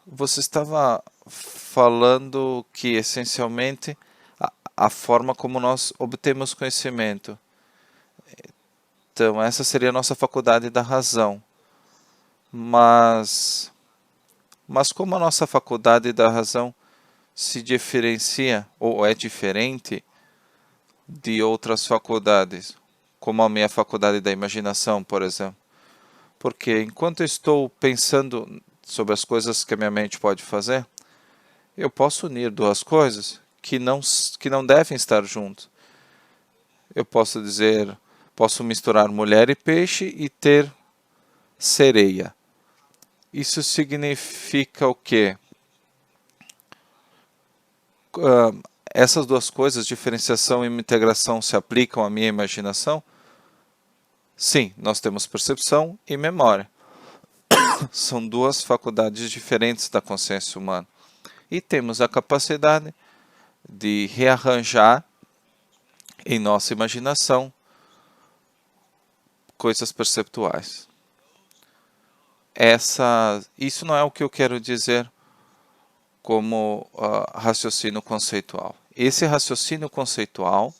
Você estava falando que essencialmente a forma como nós obtemos conhecimento. Então, essa seria a nossa faculdade da razão. Mas, mas como a nossa faculdade da razão se diferencia ou é diferente de outras faculdades, como a minha faculdade da imaginação, por exemplo? Porque enquanto eu estou pensando sobre as coisas que a minha mente pode fazer, eu posso unir duas coisas que não devem estar juntas. Eu posso dizer, posso misturar mulher e peixe e ter sereia. Isso significa o quê? Uh, Essas duas coisas, diferenciação e integração, se aplicam à minha imaginação? Sim, nós temos percepção e memória. São duas faculdades diferentes da consciência humana. E temos a capacidade de rearranjar em nossa imaginação coisas perceptuais. Isso não é o que eu quero dizer como raciocínio conceitual. Esse raciocínio conceitual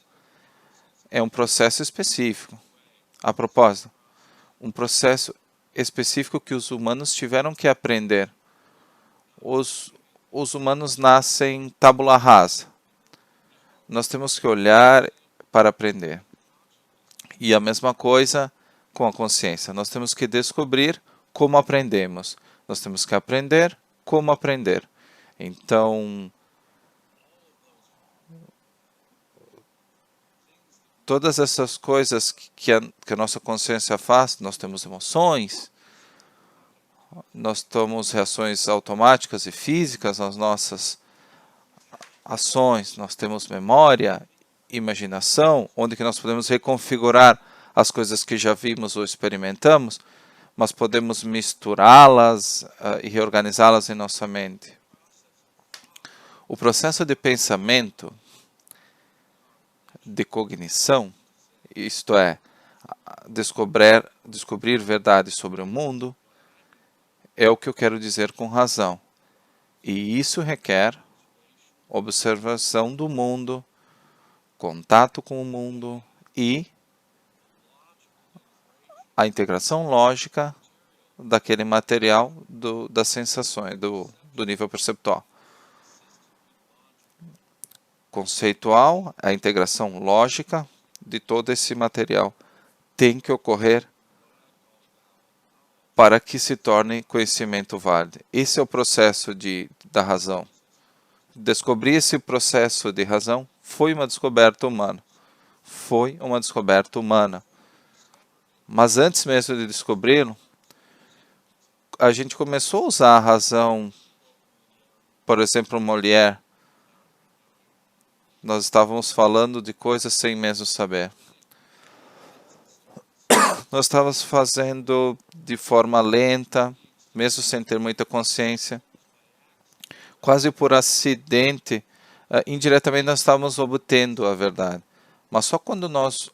é um processo específico. A propósito, um processo específico que os humanos tiveram que aprender. Os humanos nascem tabula rasa. Nós temos que olhar para aprender. E a mesma coisa com a consciência. Nós temos que descobrir como aprendemos. Nós temos que aprender como aprender. Então, todas essas coisas que a nossa consciência faz, nós temos emoções, nós temos reações automáticas e físicas nas nossas ações, nós temos memória, imaginação, onde que nós podemos reconfigurar as coisas que já vimos ou experimentamos, mas podemos misturá-las e reorganizá-las em nossa mente. O processo de pensamento, de cognição, isto é, descobrir verdades sobre o mundo, é o que eu quero dizer com razão. E isso requer observação do mundo, contato com o mundo e a integração lógica daquele material das sensações, do nível perceptual. Conceitual, a integração lógica de todo esse material tem que ocorrer para que se torne conhecimento válido. Esse é o processo da razão. Descobrir esse processo de razão foi uma descoberta humana. Foi uma descoberta humana. Mas antes mesmo de descobri-lo, a gente começou a usar a razão, por exemplo, Molière. Nós estávamos falando de coisas sem mesmo saber. Nós estávamos fazendo de forma lenta, mesmo sem ter muita consciência. Quase por acidente, indiretamente nós estávamos obtendo a verdade. Mas só quando nós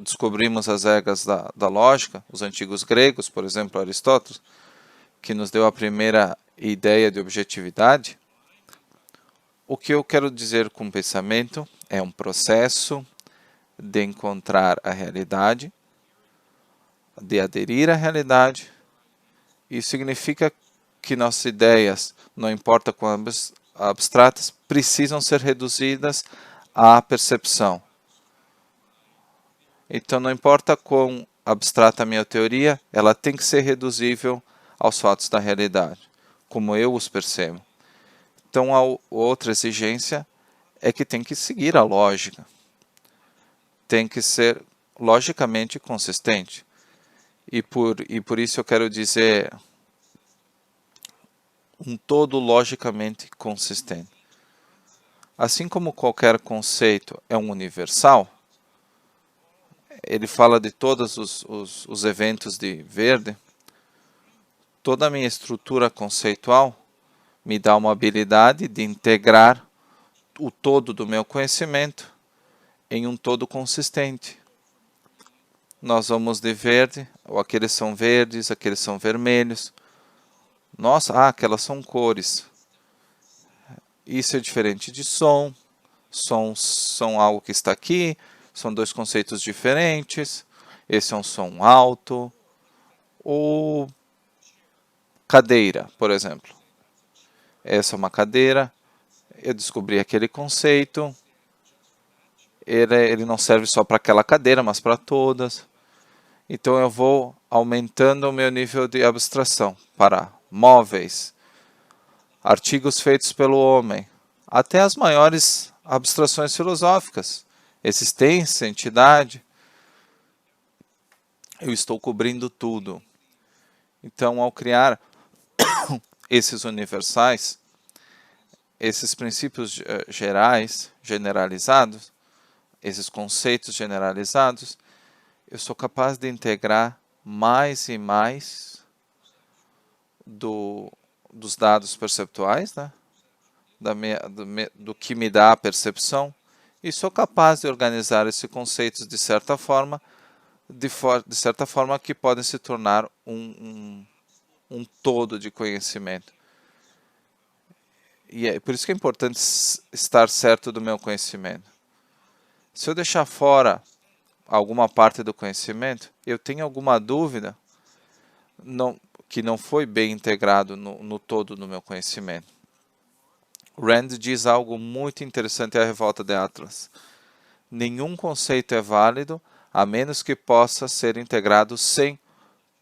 descobrimos as regras da lógica, os antigos gregos, por exemplo, Aristóteles, que nos deu a primeira ideia de objetividade, o que eu quero dizer com pensamento é um processo de encontrar a realidade, de aderir à realidade. Isso significa que nossas ideias, não importa quão abstratas, precisam ser reduzidas à percepção. Então, não importa quão abstrata a minha teoria, ela tem que ser reduzível aos fatos da realidade, como eu os percebo. Então, a outra exigência é que tem que seguir a lógica. Tem que ser logicamente consistente. E por isso eu quero dizer um todo logicamente consistente. Assim como qualquer conceito é um universal, ele fala de todos os eventos de Verde, toda a minha estrutura conceitual me dá uma habilidade de integrar o todo do meu conhecimento em um todo consistente. Nós vamos de verde, ou aqueles são verdes, aqueles são vermelhos. Nossa, aquelas são cores. Isso é diferente de som. Sons são algo que está aqui, são dois conceitos diferentes. Esse é um som alto. Ou cadeira, por exemplo. Essa é uma cadeira. Eu descobri aquele conceito. Ele não serve só para aquela cadeira, mas para todas. Então eu vou aumentando o meu nível de abstração para móveis, artigos feitos pelo homem, até as maiores abstrações filosóficas, existência, entidade. Eu estou cobrindo tudo. Então, ao criar esses universais, esses princípios gerais, generalizados, esses conceitos generalizados, eu sou capaz de integrar mais e mais dos dados perceptuais, né? Do que me dá a percepção, e sou capaz de organizar esses conceitos de certa forma, de certa forma que podem se tornar um todo de conhecimento. E é por isso que é importante estar certo do meu conhecimento. Se eu deixar fora alguma parte do conhecimento, eu tenho alguma dúvida que não foi bem integrado no todo do meu conhecimento. Rand diz algo muito interessante à revolta de Atlas. Nenhum conceito é válido a menos que possa ser integrado sem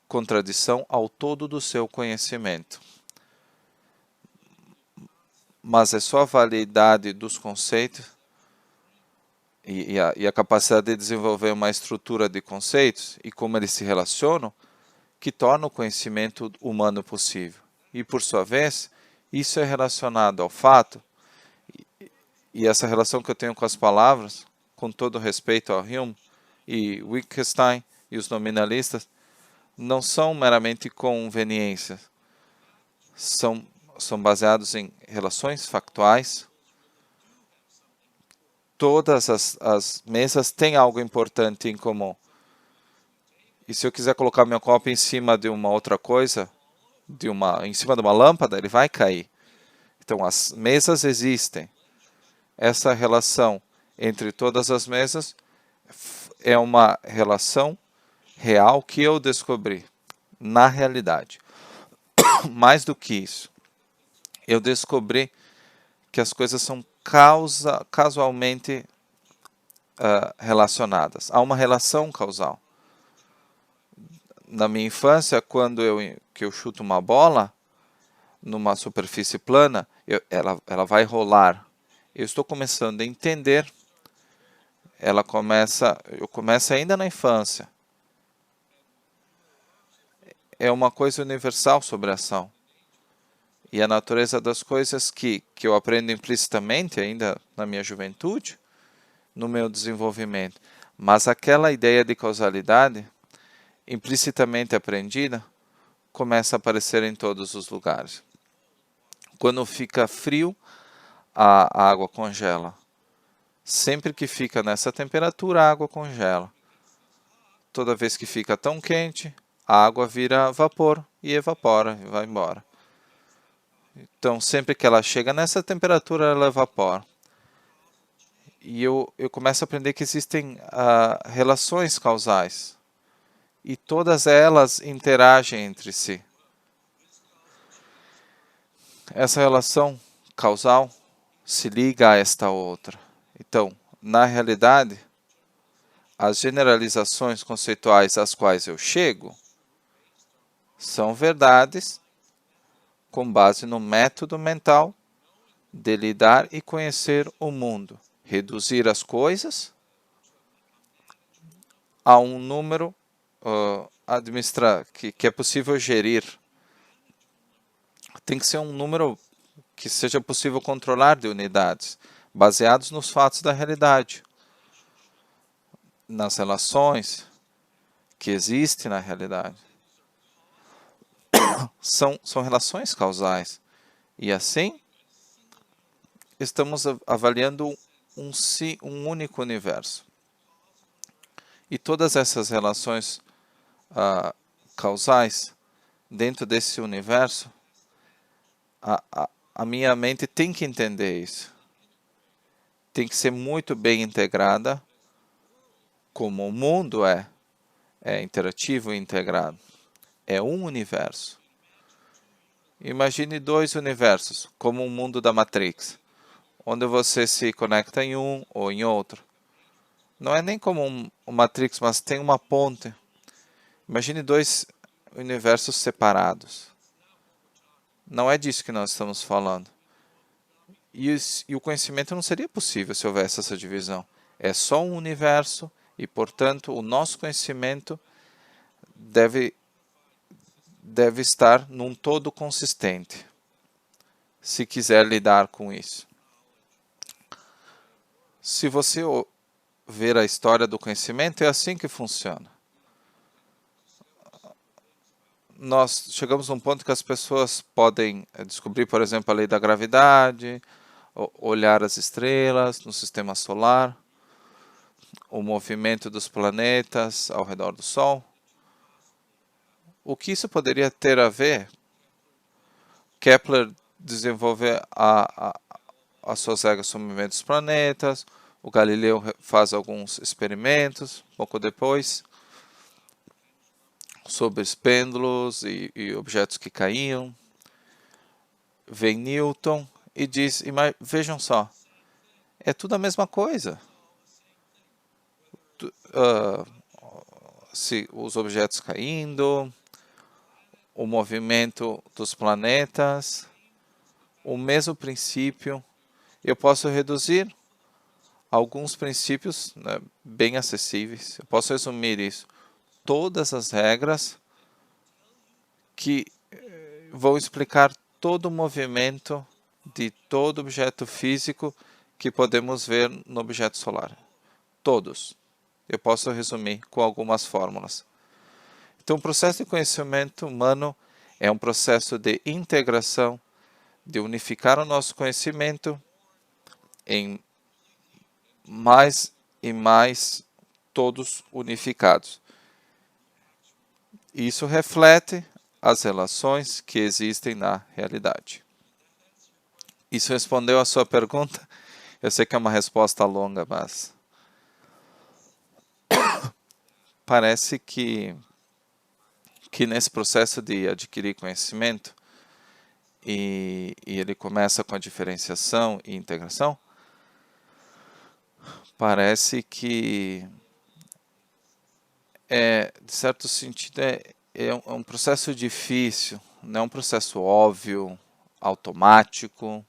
contradição ao todo do seu conhecimento. Mas é só a validade dos conceitos e a capacidade de desenvolver uma estrutura de conceitos e como eles se relacionam que torna o conhecimento humano possível. E, por sua vez, isso é relacionado ao fato, e essa relação que eu tenho com as palavras, com todo respeito ao Hume e Wittgenstein e os nominalistas, não são meramente conveniências, são baseados em relações factuais. Todas as mesas têm algo importante em comum. E se eu quiser colocar meu copo em cima de uma outra coisa, em cima de uma lâmpada, ele vai cair. Então, as mesas existem. Essa relação entre todas as mesas é uma relação real que eu descobri na realidade. Mais do que isso, eu descobri que as coisas são casualmente relacionadas. Há uma relação causal. Na minha infância, quando eu chuto uma bola numa superfície plana, ela vai rolar. Eu estou começando a entender. Eu começo ainda na infância. É uma coisa universal sobre a ação. E a natureza das coisas que eu aprendo implicitamente ainda na minha juventude, no meu desenvolvimento. Mas aquela ideia de causalidade, implicitamente aprendida, começa a aparecer em todos os lugares. Quando fica frio, a água congela. Sempre que fica nessa temperatura, a água congela. Toda vez que fica tão quente, a água vira vapor e evapora e vai embora. Então, sempre que ela chega nessa temperatura, ela evapora. E eu começo a aprender que existem relações causais. E todas elas interagem entre si. Essa relação causal se liga a esta outra. Então, na realidade, as generalizações conceituais às quais eu chego são verdades com base no método mental de lidar e conhecer o mundo. Reduzir as coisas a um número que é possível gerir. Tem que ser um número que seja possível controlar de unidades, baseados nos fatos da realidade, nas relações que existem na realidade. São relações causais. E assim, estamos avaliando um único universo. E todas essas relações causais dentro desse universo a minha mente tem que entender isso. Tem que ser muito bem integrada, como o mundo é interativo e integrado. É um universo. Imagine dois universos, como um mundo da Matrix, onde você se conecta em um ou em outro. Não é nem como um Matrix, mas tem uma ponte. Imagine dois universos separados. Não é disso que nós estamos falando. E o conhecimento não seria possível se houvesse essa divisão. É só um universo e, portanto, o nosso conhecimento deve estar num todo consistente, se quiser lidar com isso. Se você ver a história do conhecimento, é assim que funciona. Nós chegamos a um ponto que as pessoas podem descobrir, por exemplo, a lei da gravidade, olhar as estrelas no sistema solar, o movimento dos planetas ao redor do Sol. O que isso poderia ter a ver? Kepler desenvolve as suas regras sobre o movimento dos planetas, o Galileu faz alguns experimentos, pouco depois, sobre os pêndulos e objetos que caíam. Vem Newton e diz, vejam só, é tudo a mesma coisa. Se os objetos caindo, o movimento dos planetas, o mesmo princípio. Eu posso reduzir alguns princípios, né, bem acessíveis. Eu posso resumir isso. Todas as regras que vão explicar todo o movimento de todo objeto físico que podemos ver no objeto solar. Todos. Eu posso resumir com algumas fórmulas. Então, o processo de conhecimento humano é um processo de integração, de unificar o nosso conhecimento em mais e mais todos unificados. Isso reflete as relações que existem na realidade. Isso respondeu a sua pergunta? Eu sei que é uma resposta longa, mas parece que nesse processo de adquirir conhecimento, e ele começa com a diferenciação e integração, parece que, de certo sentido, é um processo difícil, não é um processo óbvio, automático,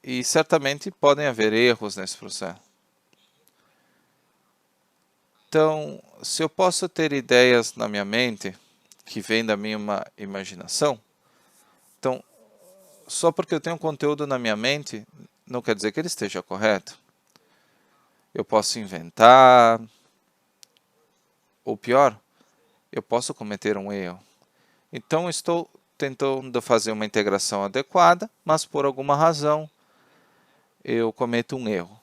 e certamente podem haver erros nesse processo. Então, se eu posso ter ideias na minha mente, que vêm da minha imaginação, então, só porque eu tenho conteúdo na minha mente, não quer dizer que ele esteja correto. Eu posso inventar, ou pior, eu posso cometer um erro. Então, estou tentando fazer uma integração adequada, mas por alguma razão eu cometo um erro.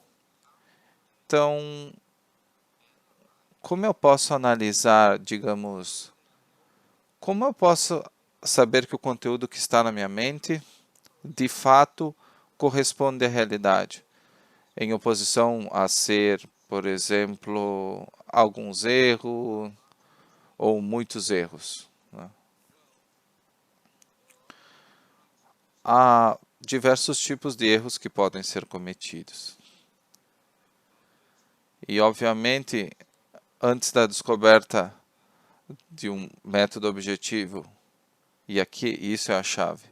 Então, como eu posso analisar, digamos, como eu posso saber que o conteúdo que está na minha mente de fato corresponde à realidade, em oposição a ser, por exemplo, alguns erros ou muitos erros, né? Há diversos tipos de erros que podem ser cometidos. E, obviamente, antes da descoberta de um método objetivo, e aqui isso é a chave,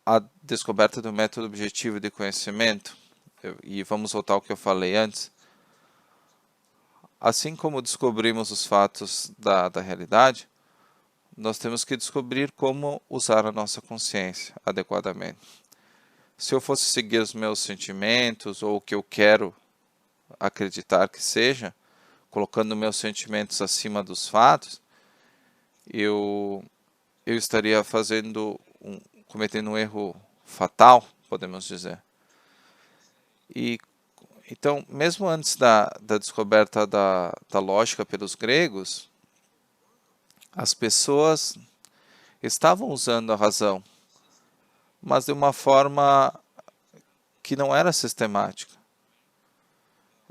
a descoberta do método objetivo de conhecimento, e vamos voltar ao que eu falei antes, assim como descobrimos os fatos da realidade, nós temos que descobrir como usar a nossa consciência adequadamente. Se eu fosse seguir os meus sentimentos ou o que eu quero acreditar que seja, colocando meus sentimentos acima dos fatos, eu estaria cometendo um erro fatal, podemos dizer. E então, mesmo antes da descoberta da lógica pelos gregos, as pessoas estavam usando a razão, mas de uma forma que não era sistemática.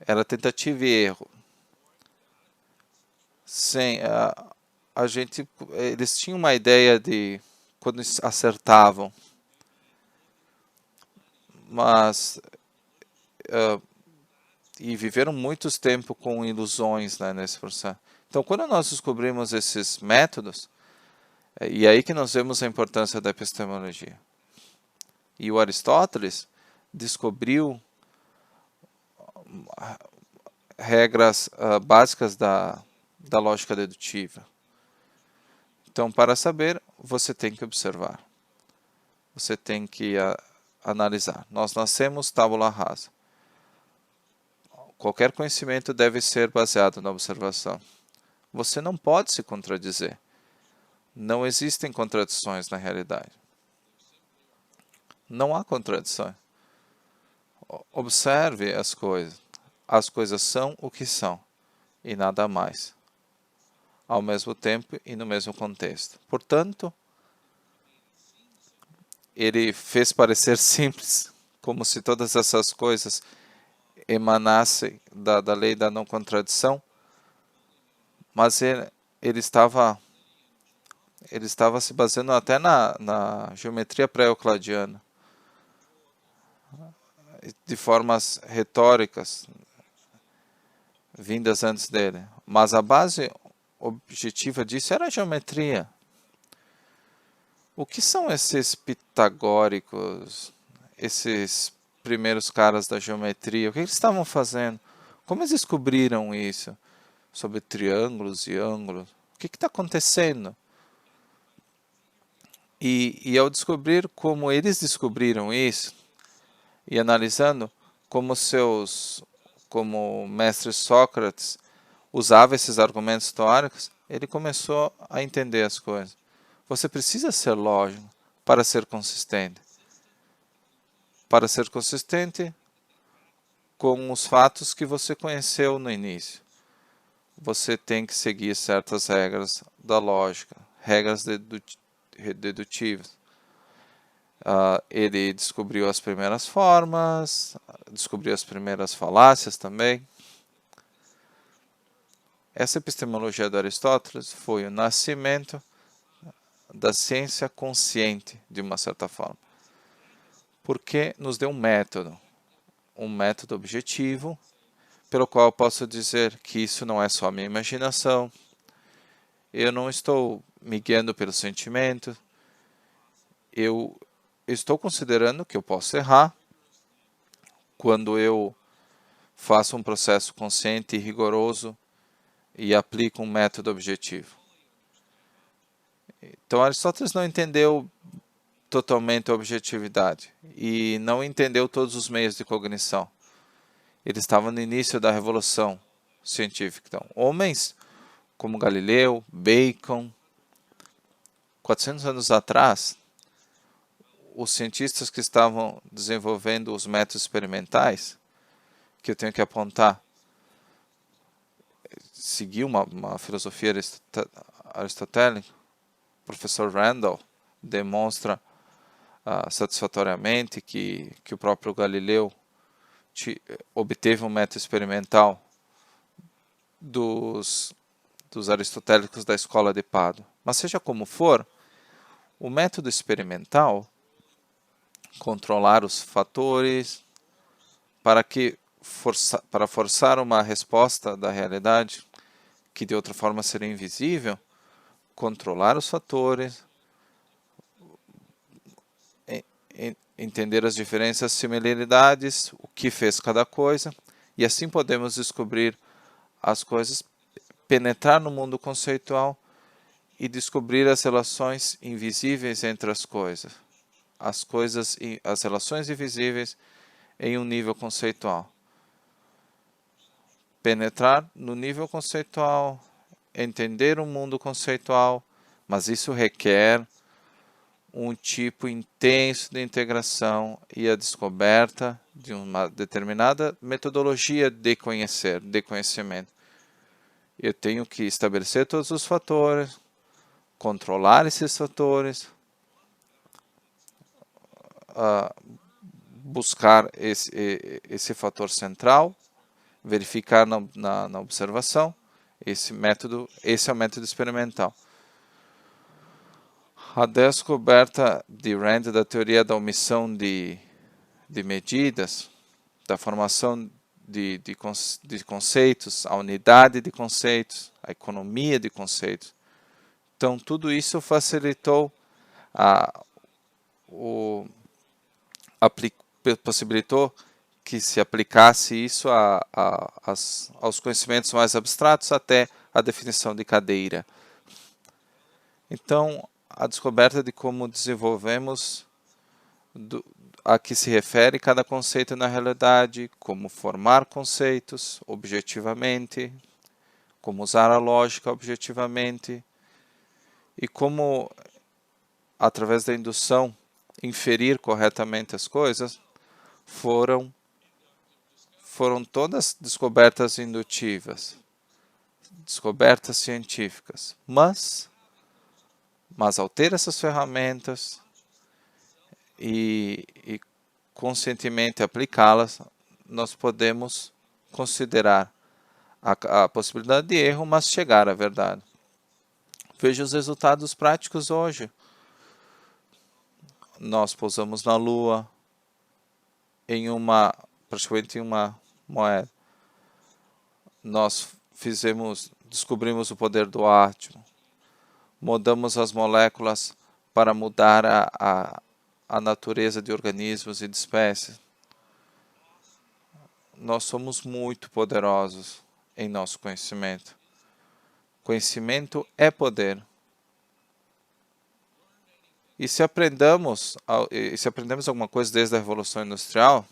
Era tentativa e erro. Sem, eles tinham uma ideia de quando acertavam, mas e viveram muitos tempo com ilusões, né, nesse processo. Então, quando nós descobrimos esses métodos, e aí que nós vemos a importância da epistemologia. E o Aristóteles descobriu regras básicas da lógica dedutiva. Então, para saber, você tem que observar. Você tem que analisar. Nós nascemos tábula rasa. Qualquer conhecimento deve ser baseado na observação. Você não pode se contradizer. Não existem contradições na realidade. Não há contradição. Observe as coisas. As coisas são o que são e nada mais, ao mesmo tempo e no mesmo contexto. Portanto, ele fez parecer simples, como se todas essas coisas emanassem da lei da não contradição, mas ele estava se baseando até na geometria pré-euclidiana, de formas retóricas vindas antes dele. Mas a base objetiva disso era a geometria. O que são esses pitagóricos, esses primeiros caras da geometria? O que eles estavam fazendo? Como eles descobriram isso? Sobre triângulos e ângulos? O que está acontecendo? E ao descobrir como eles descobriram isso, e analisando como como o mestre Sócrates usava esses argumentos teóricos, ele começou a entender as coisas. Você precisa ser lógico para ser consistente. Para ser consistente com os fatos que você conheceu no início. Você tem que seguir certas regras da lógica, regras dedutivas. Ele descobriu as primeiras formas, descobriu as primeiras falácias também. Essa epistemologia de Aristóteles foi o nascimento da ciência consciente, de uma certa forma. Porque nos deu um método objetivo, pelo qual eu posso dizer que isso não é só minha imaginação, eu não estou me guiando pelo sentimento, eu estou considerando que eu posso errar quando eu faço um processo consciente e rigoroso e aplico um método objetivo. Então, Aristóteles não entendeu totalmente a objetividade e não entendeu todos os meios de cognição. Ele estava no início da revolução científica. Então, homens como Galileu, Bacon, 400 anos atrás, os cientistas que estavam desenvolvendo os métodos experimentais, que eu tenho que apontar, seguiu uma filosofia aristotélica. O professor Randall demonstra satisfatoriamente que o próprio Galileu obteve um método experimental dos aristotélicos da escola de Pádua. Mas seja como for, o método experimental, controlar os fatores para forçar uma resposta da realidade que de outra forma seria invisível, controlar os fatores, entender as diferenças, similaridades, o que fez cada coisa, e assim podemos descobrir as coisas, penetrar no mundo conceitual e descobrir as relações invisíveis entre as coisas, as relações invisíveis em um nível conceitual. Penetrar no nível conceitual, entender o mundo conceitual, mas isso requer um tipo intenso de integração e a descoberta de uma determinada metodologia de conhecimento. Eu tenho que estabelecer todos os fatores, controlar esses fatores, buscar esse fator central, verificar na observação. Esse é o método experimental. A descoberta de Rand da teoria da omissão de medidas, da formação de conceitos, a unidade de conceitos, a economia de conceitos. Então, tudo isso facilitou, possibilitou que se aplicasse isso aos conhecimentos mais abstratos até a definição de cadeira. Então, a descoberta de como desenvolvemos a que se refere cada conceito na realidade, como formar conceitos objetivamente, como usar a lógica objetivamente e como, através da indução, inferir corretamente as coisas, foram todas descobertas indutivas, descobertas científicas, mas ao ter essas ferramentas e conscientemente aplicá-las, nós podemos considerar a possibilidade de erro, mas chegar à verdade. Veja os resultados práticos hoje. Nós pousamos na Lua praticamente em uma moeda. Nós descobrimos o poder do átomo. Mudamos as moléculas para mudar a natureza de organismos e de espécies. Nós somos muito poderosos em nosso conhecimento. Conhecimento é poder. E se aprendemos alguma coisa desde a Revolução Industrial,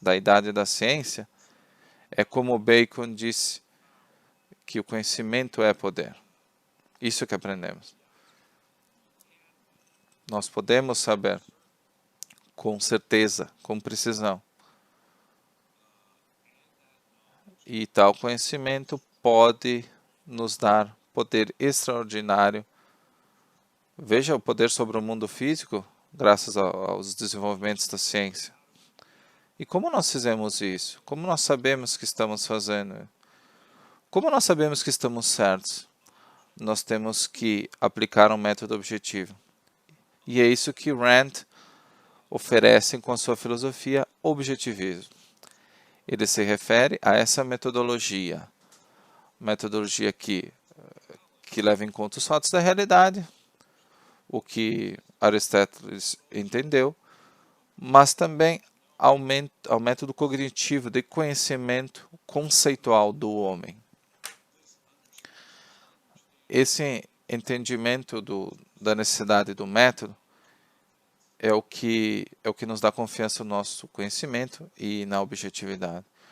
da Idade da Ciência, é como Bacon disse, que o conhecimento é poder. Isso que aprendemos. Nós podemos saber com certeza, com precisão. E tal conhecimento pode nos dar poder extraordinário. Veja o poder sobre o mundo físico, graças aos desenvolvimentos da ciência. E como nós fizemos isso? Como nós sabemos que estamos fazendo? Como nós sabemos que estamos certos? Nós temos que aplicar um método objetivo. E é isso que Rand oferece com a sua filosofia objetivismo. Ele se refere a essa metodologia que leva em conta os fatos da realidade, o que Aristóteles entendeu, mas também ao método cognitivo de conhecimento conceitual do homem. Esse entendimento da necessidade do método é o que nos dá confiança no nosso conhecimento e na objetividade.